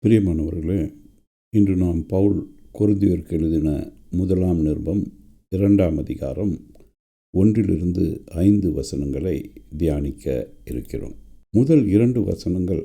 பிரியமானவர்களே, இன்று நாம் பவுல் கொரிந்தியருக்கு எழுதின முதலாம் நிருபம் 2ஆம் அதிகாரம் 1-5 வசனங்களை தியானிக்க இருக்கிறோம். முதல் 2 வசனங்கள்,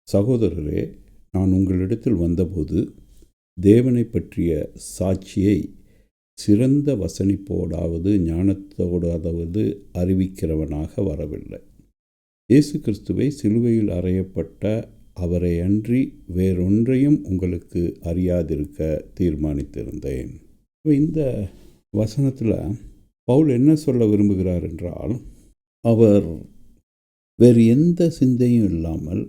சகோதரரே, நான் உங்களிடத்தில் வந்தபோது தேவனை பற்றிய சாட்சியை சிறந்த வசனிப்போடாவது ஞானத்தோடாவது அறிவிக்கிறவனாக வரவில்லை. இயேசு கிறிஸ்துவை சிலுவையில் அறையப்பட்ட அவரை அன்றி வேறொன்றையும் உங்களுக்கு அறியாதிருக்க தீர்மானித்திருந்தேன். இந்த வசனத்தில் பவுல் என்ன சொல்ல விரும்புகிறார் என்றால், அவர் வேறு எந்த சிந்தையும் இல்லாமல்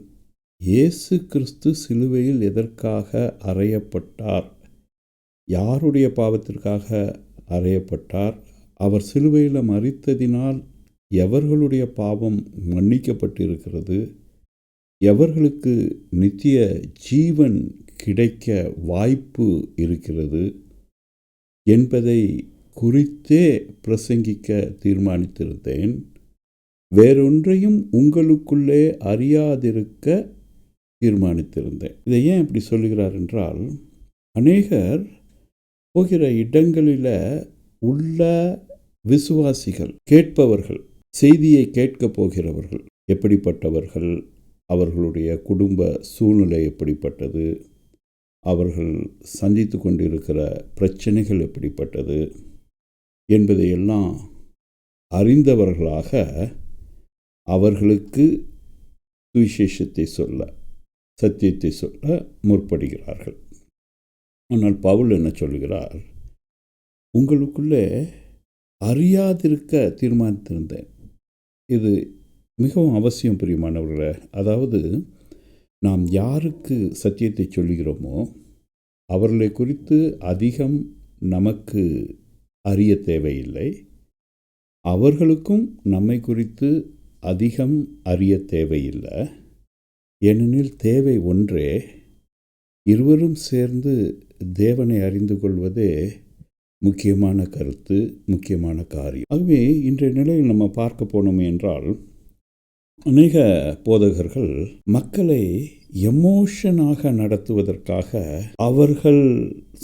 இயேசு கிறிஸ்து சிலுவையில் எதற்காக அறையப்பட்டார், யாருடைய பாவத்திற்காக அறையப்பட்டார், அவர் சிலுவையில் மரித்ததினால் எவர்களுடைய பாவம் மன்னிக்கப்பட்டிருக்கிறது, எவர்களுக்கு நித்திய ஜீவன் கிடைக்க வாய்ப்பு இருக்கிறது என்பதை குறித்தே பிரசங்கிக்க தீர்மானித்திருந்தேன். வேறொன்றையும் உங்களுக்குள்ளே அறியாதிருக்க தீர்மானித்திருந்தேன். இதை ஏன் இப்படி சொல்லுகிறார் என்றால், அநேகர் போகிற இடங்களில் உள்ள விசுவாசிகள், கேட்பவர்கள், செய்தியை கேட்கப் போகிறவர்கள் எப்படிப்பட்டவர்கள், அவர்களுடைய குடும்ப சூழ்நிலை எப்படிப்பட்டது, அவர்கள் சந்தித்து கொண்டிருக்கிற பிரச்சனைகள் எப்படிப்பட்டது என்பதையெல்லாம் அறிந்தவர்களாக அவர்களுக்கு சுவிசேஷத்தை சொல்ல, சத்தியத்தை சொல்ல முற்படுகிறார்கள். ஆனால் பவுல் என்ன சொல்கிறார், உங்களுக்குள்ளே அறியாதிருக்க தீர்மானித்திருந்தேன். இது மிகவும் அவசியம் பிரியமானவர்களே. அதாவது, நாம் யாருக்கு சத்தியத்தை சொல்லுகிறோமோ அவர்களை குறித்து அதிகம் நமக்கு அறிய தேவையில்லை, அவர்களுக்கும் நம்மை குறித்து அதிகம் அறிய தேவையில்லை. ஏனெனில் தேவை ஒன்றே, இருவரும் சேர்ந்து தேவனை அறிந்து கொள்வதே முக்கியமான கருத்து, முக்கியமான காரியம். ஆகவே இன்றைய நிலையில் நம்ம பார்க்க போனோம் என்றால், அநேக போதகர்கள் மக்களை எமோஷனாக நடத்துவதற்காக அவர்கள்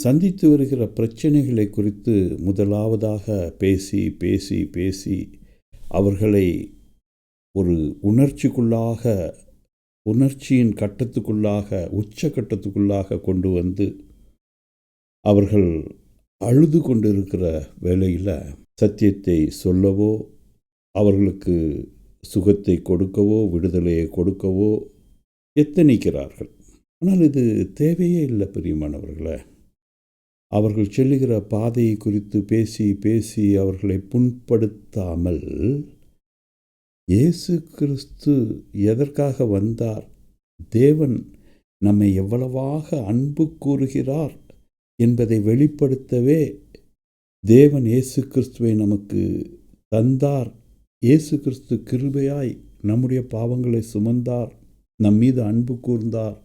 சந்தித்து வருகிற பிரச்சனைகளை குறித்து முதலாவதாக பேசி பேசி பேசி அவர்களை ஒரு உணர்ச்சியின் கட்டத்துக்குள்ளாக, உச்சக்கட்டத்துக்குள்ளாக கொண்டு வந்து அவர்கள் அழுது கொண்டிருக்கிற வேளையில் சத்தியத்தை சொல்லவோ, அவர்களுக்கு சுகத்தை கொடுக்கவோ, விடுதலையை கொடுக்கவோ எத்தனிக்கிறார்கள். ஆனால் இது தேவையே இல்லை பிரியமானவர்களே. அவர்கள் செல்லுகிற பாதையை குறித்து பேசி பேசி அவர்களை புண்படுத்தாமல், இயேசு கிறிஸ்து எதற்காக வந்தார், தேவன் நம்மை எவ்வளவாக அன்பு கூறுகிறார் என்பதை வெளிப்படுத்தவே தேவன் இயேசு கிறிஸ்துவை நமக்கு தந்தார். இயேசு கிறிஸ்து கிருபையாய் நம்முடைய பாவங்களை சுமந்தார், நம் மீது அன்பு கூர்ந்தார்,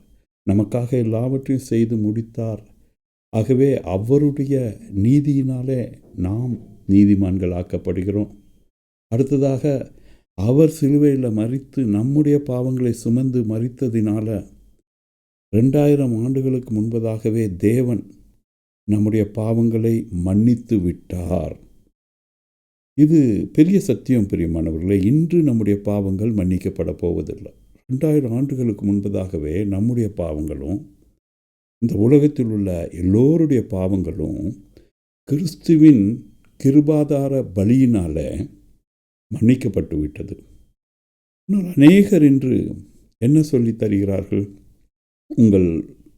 நமக்காக எல்லாவற்றையும் செய்து முடித்தார். ஆகவே அவருடைய நீதியினாலே நாம் நீதிமான்கள் ஆக்கப்படுகிறோம். அடுத்ததாக, அவர் சிலுவையில் மரித்து நம்முடைய பாவங்களை சுமந்து மரித்ததினால 2000 ஆண்டுகளுக்கு முன்பதாகவே தேவன் நம்முடைய பாவங்களை மன்னித்து விட்டார். இது பெரிய சத்தியம் பிரியமானவர்களே. இன்று நம்முடைய பாவங்கள் மன்னிக்கப்பட போவதில்லை. 2000 ஆண்டுகளுக்கு முன்பதாகவே நம்முடைய பாவங்களும் இந்த உலகத்தில் உள்ள எல்லோருடைய பாவங்களும் கிறிஸ்துவின் கிருபாதார பலியினால் மன்னிக்கப்பட்டு விட்டது. ஆனால் அநேகர் இன்று என்ன சொல்லி தருகிறார்கள், உங்கள்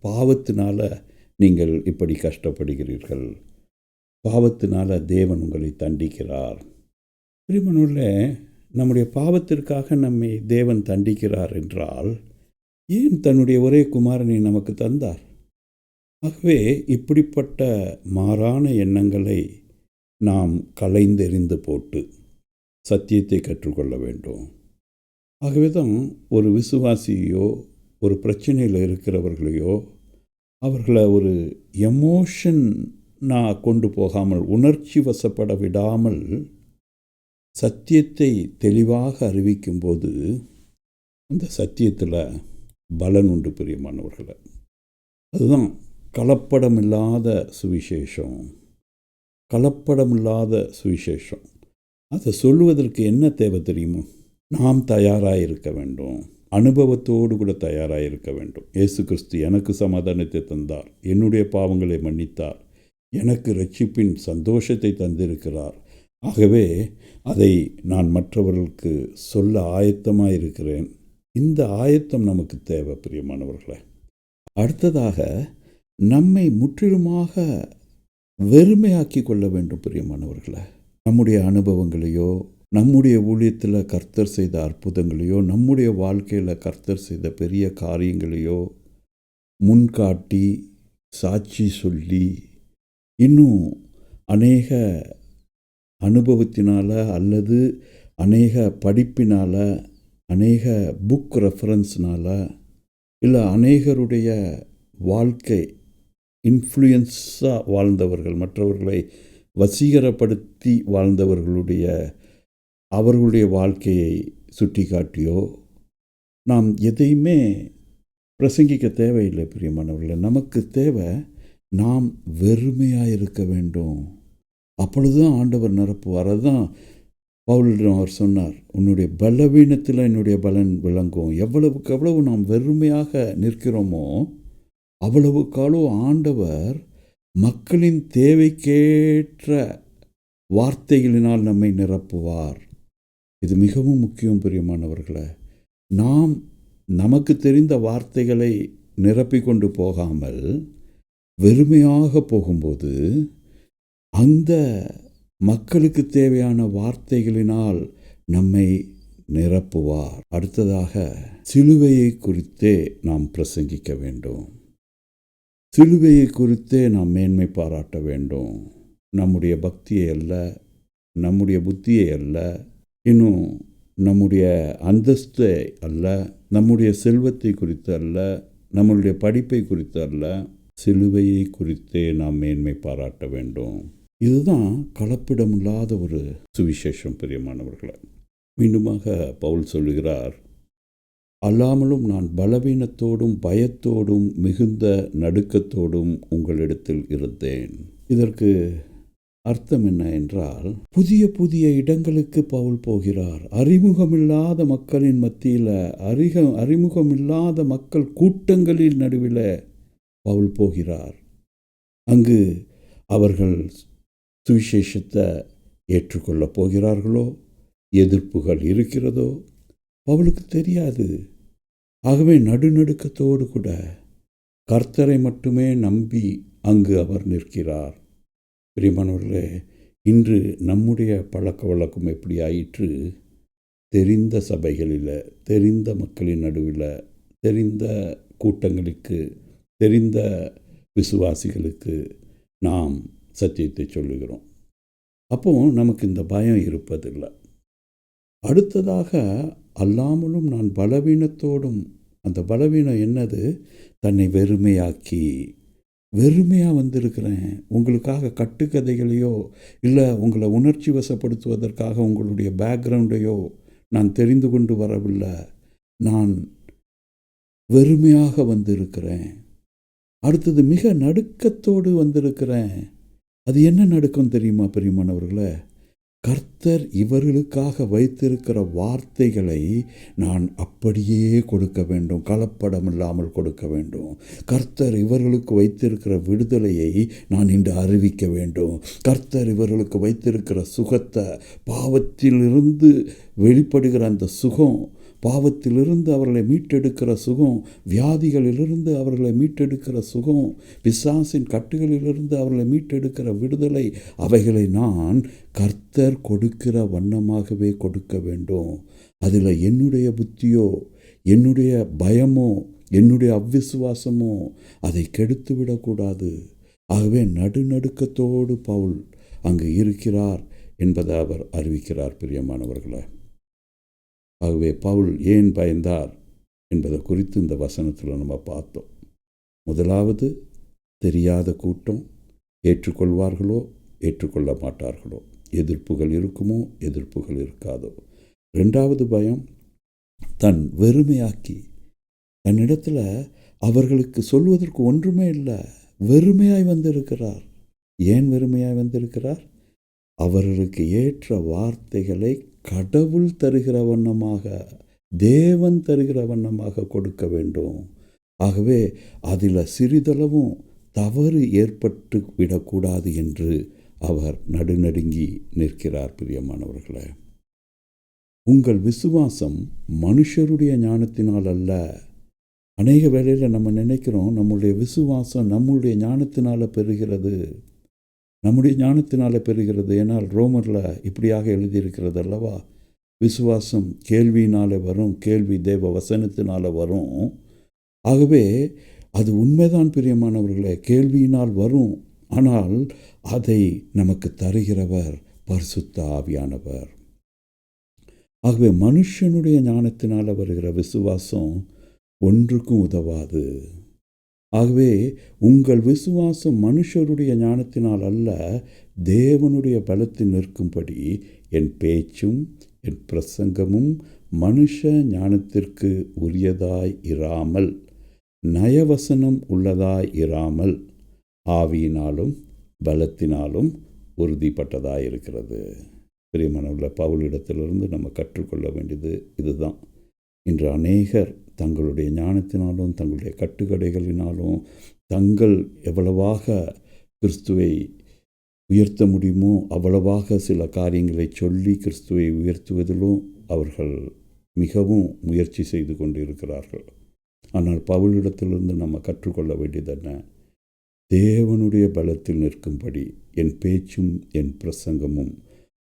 பாவத்தினால நீங்கள் இப்படி கஷ்டப்படுகிறீர்கள், பாவத்தினால தேவன் உங்களை தண்டிக்கிறார். பிரியமானவர்களே, நம்முடைய பாவத்திற்காக நம்மை தேவன் தண்டிக்கிறார் என்றால் ஏன் தன்னுடைய ஒரே குமாரனை நமக்கு தந்தார்? ஆகவே இப்படிப்பட்ட மாறான எண்ணங்களை நாம் களைந்தெறிந்து போட்டு சத்தியத்தை கற்றுக்கொள்ள வேண்டும். ஆகவே தான் ஒரு விசுவாசியோ, ஒரு பிரச்சனையில் இருக்கிறவர்களையோ, அவர்களை ஒரு எமோஷனாக கொண்டு போகாமல், உணர்ச்சி வசப்பட விடாமல் சத்தியத்தை தெளிவாக அறிவிக்கும்போது அந்த சத்தியத்தில் பலன் உண்டு பிரியமானவர்களை. அதுதான் கலப்படமில்லாத சுவிசேஷம். கலப்படமில்லாத சுவிசேஷம். அதை சொல்லுவதற்கு என்ன தேவை தெரியுமோ? நாம் தயாராக இருக்க வேண்டும். அனுபவத்தோடு கூட தயாராக இருக்க வேண்டும். இயேசு கிறிஸ்து எனக்கு சமாதானத்தை தந்தார், என்னுடைய பாவங்களை மன்னித்தார், எனக்கு இரட்சிப்பின் சந்தோஷத்தை தந்திருக்கிறார். ஆகவே அதை நான் மற்றவர்களுக்கு சொல்ல ஆயத்தமாக இருக்கிறேன். இந்த ஆயத்தம் நமக்கு தேவை பிரியமானவர்களே. அடுத்ததாக நம்மை முற்றிலுமாக வெறுமையாக்கி கொள்ள வேண்டும் பிரியமானவர்களே. நம்முடைய அனுபவங்களையோ, நம்முடைய ஊழியத்தில் கர்த்தர் செய்த அற்புதங்களையோ, நம்முடைய வாழ்க்கையில் கர்த்தர் செய்த பெரிய காரியங்களையோ முன்காட்டி சாட்சி சொல்லி, இன்னும் அநேக அனுபவத்தினால் அல்லது அநேக படிப்பினால், அநேக புக் ரெஃபரன்ஸ்னால், இல்லை அநேகருடைய வாழ்க்கை இன்ஃப்ளூயன்ஸாக வாழ்ந்தவர்கள், மற்றவர்களை வசீகரப்படுத்தி அவர்களுடைய வாழ்க்கையை சுட்டி காட்டியோ நாம் எதையுமே பிரசங்கிக்க தேவையில்லை பிரியமானவர்களே. நமக்கு தேவை நாம் வெறுமையாக இருக்க வேண்டும். அப்பொழுது தான் ஆண்டவர் நிரப்புவார். அதுதான் பவுலிடம் அவர் சொன்னார், உன்னுடைய பலவீனத்தில் என்னுடைய பலன் விளங்கும். எவ்வளவுக்கு எவ்வளவு நாம் வெறுமையாக நிற்கிறோமோ அவ்வளவுக்காலோ ஆண்டவர் மக்களின் தேவைக்கேற்ற வார்த்தைகளினால் நம்மை நிரப்புவார். இது மிகவும் முக்கியம் பிரியமானவர்களே. நாம் நமக்கு தெரிந்த வார்த்தைகளை நிரப்பிக்கொண்டு போகாமல் வெறுமையாக போகும்போது அந்த மக்களுக்கு தேவையான வார்த்தைகளினால் நம்மை நிரப்புவார். அடுத்ததாக சிலுவையை குறித்தே நாம் பிரசங்கிக்க வேண்டும். சிலுவையை குறித்தே நாம் மேன்மை பாராட்ட வேண்டும். நம்முடைய பக்தியை அல்ல, நம்முடைய புத்தியை அல்ல, இன்னும் நம்முடைய அந்தஸ்தை அல்ல, நம்முடைய செல்வத்தை குறித்து அல்ல, நம்முடைய படிப்பை குறித்து அல்ல, சிலுவையை குறித்தே நாம் மேன்மை பாராட்ட வேண்டும். இதுதான் கலப்பிடமில்லாத ஒரு சுவிசேஷம் பிரியமானவர்களே. மீண்டுமாக பவுல் சொல்லுகிறார், அல்லாமலும் நான் பலவீனத்தோடும் பயத்தோடும் மிகுந்த நடுக்கத்தோடும் உங்களிடத்தில் இருந்தேன். இதற்கு அர்த்தம் என்ன என்றால், புதிய புதிய இடங்களுக்கு பவுல் போகிறார். அறிமுகமில்லாத மக்களின் மத்தியில், அறிமுகமில்லாத மக்கள் கூட்டங்களின் நடுவில் பவுல் போகிறார். அங்கு அவர்கள் சுவிசேஷத்தை ஏற்றுக்கொள்ளப் போகிறார்களோ, எதிர்ப்புகள் இருக்கிறதோ பவுலுக்கு தெரியாது. ஆகவே நடுநடுக்கத்தோடு கூட கர்த்தரை மட்டுமே நம்பி அங்கு அவர் நிற்கிறார். பிரியமானவர்களே, இன்று நம்முடைய பழக்க வழக்கம் எப்படி ஆயிற்று? தெரிந்த சபைகளில், தெரிந்த மக்களின் நடுவில், தெரிந்த கூட்டங்களுக்கு, தெரிந்த விசுவாசிகளுக்கு நாம் சத்தியத்தை சொல்லுகிறோம். அப்போ நமக்கு இந்த பயம் இருப்பதில்லை. அடுத்ததாக அல்லாமலும் நான் பலவீனத்தோடும், அந்த பலவீனம் என்னது? தன்னை வெறுமையாக வந்திருக்கிறேன். உங்களுக்காக கட்டுக்கதைகளையோ இல்லை உங்களை உணர்ச்சி வசப்படுத்துவதற்காக உங்களுடைய பேக்ரவுண்டையோ நான் தெரிந்து கொண்டு வரவில்லை. நான் வெறுமையாக வந்திருக்கிறேன். அடுத்தது மிக நடுக்கத்தோடு வந்திருக்கிறேன். அது என்ன நடுக்கம் தெரியுமா பிரியமானவர்களே? கர்த்தர் இவர்களுக்காக வைத்திருக்கிற வார்த்தைகளை நான் அப்படியே கொடுக்க வேண்டும், கலப்படமில்லாமல் கொடுக்க வேண்டும். கர்த்தர் இவர்களுக்கு வைத்திருக்கிற விடுதலையை நான் இன்று அறிவிக்க வேண்டும். கர்த்தர் இவர்களுக்கு வைத்திருக்கிற சுகத்தை, பாவத்திலிருந்து வெளிப்படுகிற அந்த சுகம், பாவத்திலிருந்து அவர்களை மீட்டெடுக்கிற சுகம், வியாதிகளிலிருந்து அவர்களை மீட்டெடுக்கிற சுகம், பிசாசின் கட்டுகளிலிருந்து அவர்களை மீட்டெடுக்கிற விடுதலை, அவைகளை நான் கர்த்தர் கொடுக்கிற வண்ணமாகவே கொடுக்க வேண்டும். அதில் என்னுடைய புத்தியோ, என்னுடைய பயமோ, என்னுடைய அவ்விசுவாசமோ அதை கெடுத்து விடக்கூடாது. ஆகவே நடுநடுக்கத்தோடு பவுல் அங்கு இருக்கிறார் என்பதை அவர் அறிவிக்கிறார் பிரியமானவர்களே. ஆகவே பவுல் ஏன் பயந்தார் என்பதை குறித்து இந்த வசனத்தில் நம்ம பார்த்தோம். முதலாவது, தெரியாத கூட்டம், ஏற்றுக்கொள்வார்களோ ஏற்றுக்கொள்ள மாட்டார்களோ, எதிர்ப்புகள் இருக்குமோ எதிர்ப்புகள் இருக்காதோ. ரெண்டாவது பயம், தன் வெறுமையாக்கி, தன்னிடத்தில் அவர்களுக்கு சொல்வதற்கு ஒன்றுமே இல்லை. வெறுமையாய் வந்திருக்கிறார். ஏன் வெறுமையாய் வந்திருக்கிறார்? அவர்களுக்கு ஏற்ற வார்த்தைகளை கடவுள் தருகிற வண்ணமாக, தேவன் தருகிற வண்ணமாக கொடுக்க வேண்டும். ஆகவே அதில் சிறிதளவும் தவறு ஏற்பட்டு விடக்கூடாது என்று அவர் நடுநடுங்கி நிற்கிறார். பிரியமானவர்களே, உங்கள் விசுவாசம் மனுஷருடைய ஞானத்தினால் அல்ல. அநேக வேளையில் நம்ம நினைக்கிறோம் நம்முடைய விசுவாசம் நம்முடைய ஞானத்தினால் பெறுகிறது, நம்முடைய ஞானத்தினால் பெறுகிறது. ஏன்னால் ரோமரில் இப்படியாக எழுதியிருக்கிறது அல்லவா, விசுவாசம் கேள்வியினால் வரும், கேள்வி தேவ வசனத்தினால் வரும். ஆகவே அது உண்மைதான் பிரியமானவர்களே, கேள்வியினால் வரும். ஆனால் அதை நமக்கு தருகிறவர் பரிசுத்த ஆவியானவர். ஆகவே மனுஷனுடைய ஞானத்தினால் வருகிற விசுவாசம் ஒன்றுக்கும் உதவாது. ஆகவே உங்கள் விசுவாசம் மனுஷருடைய ஞானத்தினால் அல்ல, தேவனுடைய பலத்தில் நிற்கும்படி என் பேச்சும் என் பிரசங்கமும் மனுஷ ஞானத்திற்கு உரியதாய் இராமல், நயவசனம் உள்ளதாய் இராமல், ஆவியினாலும் பலத்தினாலும் உறுதிப்பட்டதாய் இருக்கிறது. பிரியமானவர்கள, பவுலிடத்திலிருந்து நம்ம கற்றுக்கொள்ள வேண்டியது இதுதான். இன்று அநேகர் தங்களுடைய ஞானத்தினாலும் தங்களுடைய கட்டுக்கடைகளினாலும் தங்கள் எவ்வளவாக கிறிஸ்துவை உயர்த்த முடியுமோ அவ்வளவாக சில காரியங்களை சொல்லி கிறிஸ்துவை உயர்த்துவதிலும் அவர்கள் மிகவும் முயற்சி செய்து கொண்டிருக்கிறார்கள். ஆனால் பவுலிடத்திலிருந்து நம்ம கற்றுக்கொள்ள வேண்டியது என்ன? தேவனுடைய பலத்தில் நிற்கும்படி என் பேச்சும் என் பிரசங்கமும்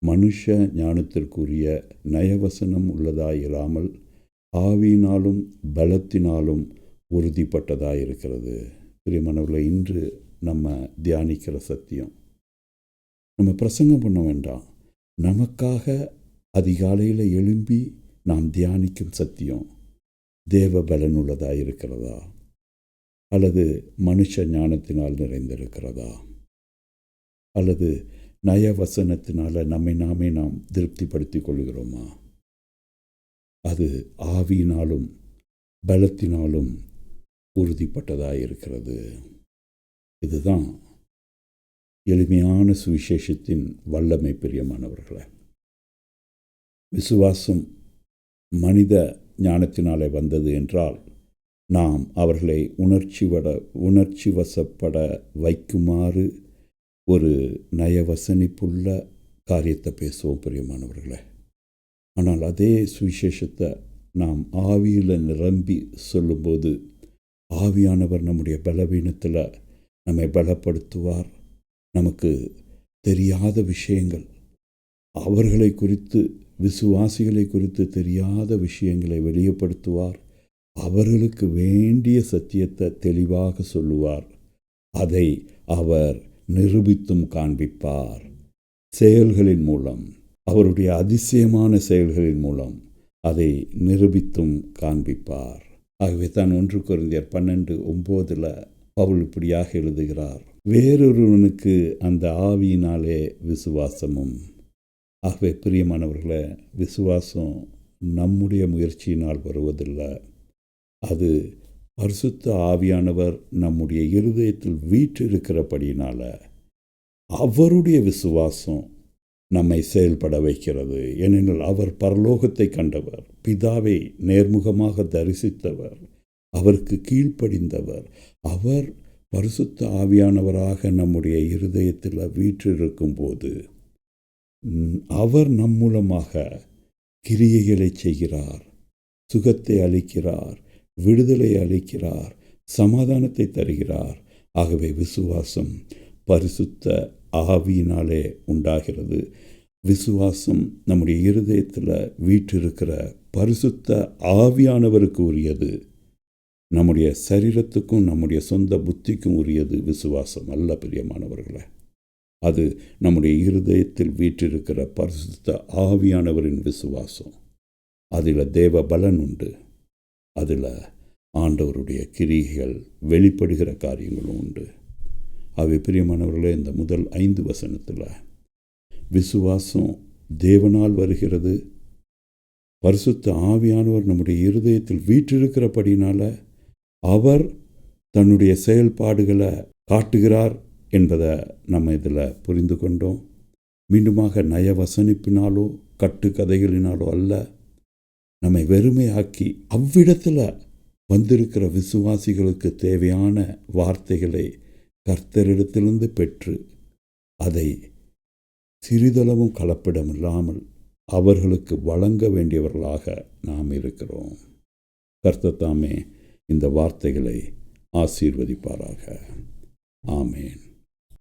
மனுஷ ஞானத்திற்குரிய நயவசனம் உள்ளதாயிராமல் ஆவியினாலும் பலத்தினாலும் உறுதிப்பட்டதாயிருக்கிறது. பிரியமானவர்களே, இன்று நம்ம தியானிக்கிற சத்தியம், நம்ம பிரசங்கம் பண்ண வேண்டாம், நமக்காக அதிகாலையில் எழும்பி நாம் தியானிக்கும் சத்தியம் தேவ பலனுள்ளதாயிருக்கிறதா அல்லது மனுஷ ஞானத்தினால் நிறைந்திருக்கிறதா அல்லது நயவசனத்தினால் நம்மை நாமே நாம் திருப்திப்படுத்தி கொள்கிறோமா? அது ஆவியினாலும் பலத்தினாலும் உறுதிப்பட்டதாயிருக்கிறது. இதுதான் எளிமையான சுவிசேஷத்தின் வல்லமை. பிரியமானவர்களே, விசுவாசம் மனித ஞானத்தினாலே வந்தது என்றால் நாம் அவர்களை உணர்ச்சி வசப்பட வைக்குமாறு ஒரு நயவசனிப்புள்ள காரியத்தை பேசுவோம் பிரியமானவர்களே. ஆனால் அதே சுவிசேஷத்தை நாம் ஆவியில் நிரம்பி சொல்லும்போது ஆவியானவர் நம்முடைய பலவீனத்தில் நம்மை பலப்படுத்துவார். நமக்கு தெரியாத விஷயங்கள், அவர்களை குறித்து, விசுவாசிகளை குறித்து தெரியாத விஷயங்களை வெளிப்படுத்துவார். அவர்களுக்கு வேண்டிய சத்தியத்தை தெளிவாக சொல்லுவார். அதை அவர் நிரூபித்தும் காண்பிப்பார். செயல்களின் மூலம், அவருடைய அதிசயமான செயல்களின் மூலம் அதை நிரூபித்தும் காண்பிப்பார். ஆகவே தான் 1 கொரிந்தியர் 12:9 பவுல் இப்படியாக எழுதுகிறார், வேறொருவனுக்கு அந்த ஆவியினாலே விசுவாசமும். ஆகவே பிரியமானவர்களே, விசுவாசம் நம்முடைய முயற்சியினால் வருவதில்லை. அது பரிசுத்த ஆவியானவர் நம்முடைய இருதயத்தில் வீற்றிருக்கிறபடியினால் அவருடைய விசுவாசம் நம்மை செயல்பட வைக்கிறது. ஏனெனில் அவர் பரலோகத்தை கண்டவர், பிதாவை நேர்முகமாக தரிசித்தவர், அவருக்கு கீழ்ப்படிந்தவர். அவர் பரிசுத்த ஆவியானவராக நம்முடைய இருதயத்தில் வீற்றிருக்கும் போது அவர் நம் மூலமாக கிரியைகளை செய்கிறார், சுகத்தை அளிக்கிறார், விடுதலை அளிக்கிறார், சமாதானத்தை தருகிறார். ஆகவே விசுவாசம் பரிசுத்த ஆவியினாலே உண்டாகிறது. விசுவாசம் நம்முடைய இருதயத்தில் வீற்றிருக்கிற பரிசுத்த ஆவியானவருக்கு உரியது. நம்முடைய சரீரத்துக்கும் நம்முடைய சொந்த புத்திக்கும் உரியது விசுவாசம் அல்ல பிரியமானவர்களே. அது நம்முடைய இருதயத்தில் வீற்றிருக்கிற பரிசுத்த ஆவியானவரின் விசுவாசம். அதில் தேவ பலன் உண்டு, அதில் ஆண்டவருடைய கிரியைகள் வெளிப்படுகிற காரியங்களும் உண்டு. அவை பிரியமானவர்களே, இந்த முதல் 5 வசனத்தில் விசுவாசம் தேவனால் வருகிறது, பரிசுத்த ஆவியானவர் நம்முடைய இருதயத்தில் வீற்றிருக்கிறபடினால அவர் தன்னுடைய செயல்பாடுகளை காட்டுகிறார் என்பதை நம்ம இதில் புரிந்து கொண்டோம். மீண்டுமாக நயவசனிப்பினாலோ கட்டுக்கதைகளினாலோ அல்ல, நம்மை வெறுமையாக்கி அவ்விடத்தில் வந்திருக்கிற விசுவாசிகளுக்கு தேவையான வார்த்தைகளை கர்த்தரிடத்திலிருந்து பெற்று அதை சிறிதளவும் கலப்படமில்லாமல் அவர்களுக்கு வழங்க வேண்டியவர்களாக நாம் இருக்கிறோம். கர்த்தர் தாமே இந்த வார்த்தைகளை ஆசீர்வதிப்பாராக. ஆமேன்.